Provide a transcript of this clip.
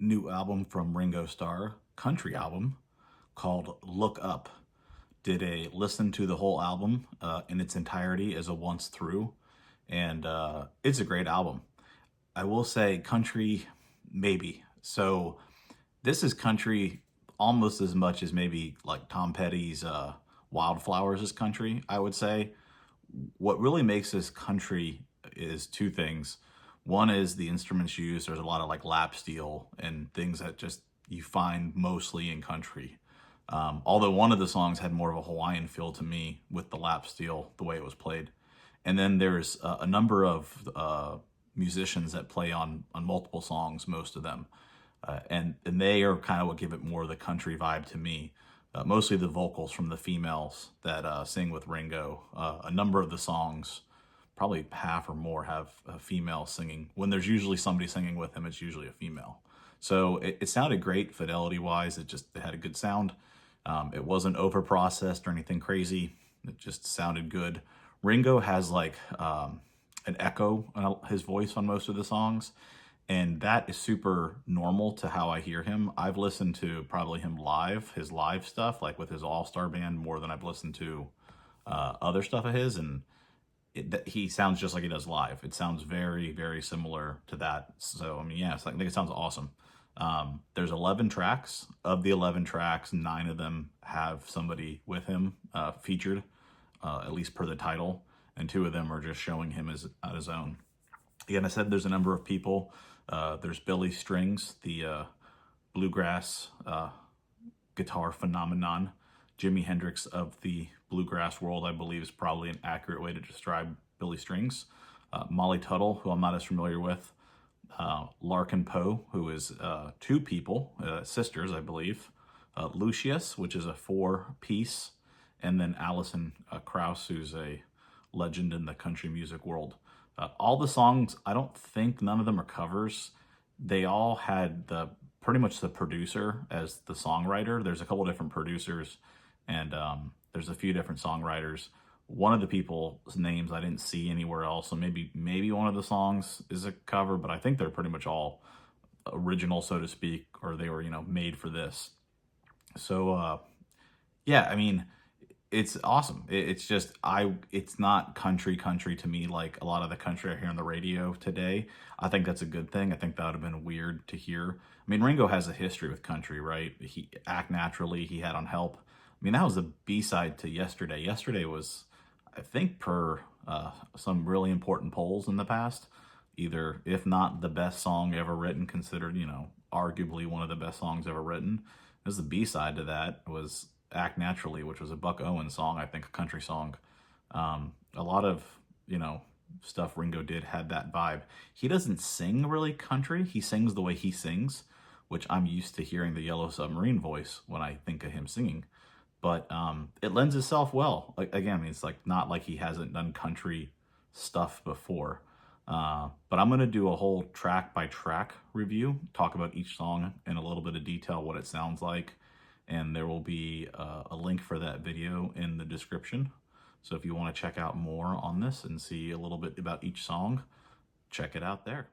new album from Ringo Starr, country album called Look Up. Did a listen to the whole album in its entirety as a once through, and it's a great album. I will say country, maybe. So this is country almost as much as maybe like Tom Petty's Wildflowers is country, I would say. What really makes this country is two things. One is the instruments used. There's a lot of like lap steel and things that just you find mostly in country. Although one of the songs had more of a Hawaiian feel to me with the lap steel, the way it was played. And then there's a number of musicians that play on multiple songs, most of them. And they are kind of what give it more of the country vibe to me. Mostly the vocals from the females that sing with Ringo. A number of the songs, probably half or more, have a female singing. When there's usually somebody singing with him, it's usually a female. So it sounded great fidelity-wise. It had a good sound. It wasn't over-processed or anything crazy. It just sounded good. Ringo has like an echo in his voice on most of the songs, and that is super normal to how I hear him. I've listened to probably him live, his live stuff, like with his All-Star Band, more than I've listened to other stuff of his, and he sounds just like he does live. It sounds very, very similar to that. So, I mean, yeah, I think it sounds awesome. There's 11 tracks. Of the 11 tracks, 9 of them have somebody with him featured, at least per the title, and 2 of them are just showing him as on his own. Again, I said there's a number of people. There's Billy Strings, the bluegrass guitar phenomenon. Jimi Hendrix of the bluegrass world, I believe, is probably an accurate way to describe Billy Strings. Molly Tuttle, who I'm not as familiar with. Larkin Poe, who is 2 people, sisters, I believe. Lucius, which is a 4-piece. And then Alison Krauss, who's a legend in the country music world. All the songs, I don't think none of them are covers. They all had pretty much the producer as the songwriter. There's a couple different producers, and there's a few different songwriters. One of the people's names I didn't see anywhere else, so maybe one of the songs is a cover, but I think they're pretty much all original, so to speak, or they were, made for this. So, yeah, I mean, it's awesome. It's just, it's not country to me like a lot of the country I hear on the radio today. I think that's a good thing. I think that would have been weird to hear. I mean, Ringo has a history with country, right? He Act Naturally, he had on Help. I mean, that was a B-side to Yesterday. Yesterday was, I think, per some really important polls in the past, either, if not the best song ever written, considered, arguably one of the best songs ever written. As the B-side to that was Act Naturally, which was a Buck Owens song, I think, a country song. A lot of, stuff Ringo did had that vibe. He doesn't sing really country. He sings the way he sings, which I'm used to hearing the Yellow Submarine voice when I think of him singing. But it lends itself well. Like, again, it's like not like he hasn't done country stuff before. But I'm going to do a whole track-by-track review, talk about each song in a little bit of detail, what it sounds like, and there will be a link for that video in the description. So if you want to check out more on this and see a little bit about each song, check it out there.